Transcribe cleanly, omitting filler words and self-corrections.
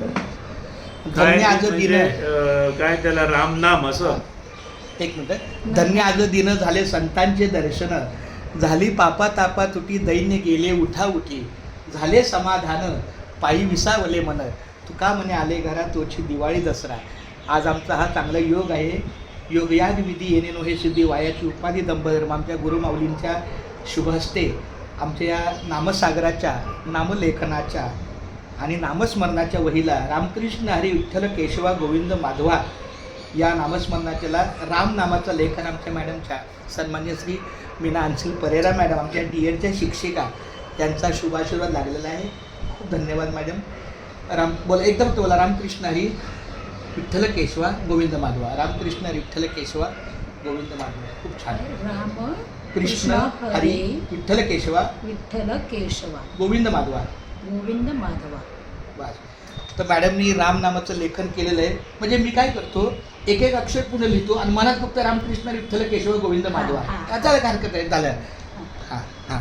धन्य आज दिन, काय त्याला रामनाम असं. एक मिनिट. धन्य आज दिन झाले संतांचे दर्शन, झाली पापा तापा तुटी दैन्य गेले उठा उठी, झाले समाधान पायी विसावले मन, तुका म्हणे आले घरा तोची दिवाळी दसरा. आज आमचा हा चांगला योग आहे. योगयाग विधी येणे नोहे सिद्धी वायाची उपाधी दंभधर्म आमच्या गुरुमाऊलींच्या शुभहस्ते आमच्या या नामसागराच्या नामलेखनाच्या आणि नामस्मरणाच्या वहीला रामकृष्ण हरी विठ्ठल केशवा गोविंद माधवा या नामस्मरणाच्याला राम नामाचं लेखन आमच्या मॅडमच्या सन्मान्य श्री मीना अंशील परेरा मॅडम आमच्या DEडच्या शिक्षिका यांचा शुभाशीर्वाद लागलेला आहे. खूप धन्यवाद मॅडम. बोला एकदम तो बोला. रामकृष्ण हरी विठ्ठल केशवा गोविंद माधवा. रामकृष्ण हरी विठ्ठल केशवा गोविंद माधवा. खूप छान. राम कृष्ण हरी विठ्ठल केशवा गोविंद माधवा. गोविंद माधवा. बस. तर मॅडमनी राम नामाचं लेखन केलेलं आहे. म्हणजे मी काय करतो, एक एक अक्षर पुढे लिहितो आणि मनात फक्त रामकृष्ण विठ्ठल केशव गोविंद माधवा. हा. चालेल, काय हरकत आहे. झालं. हां हां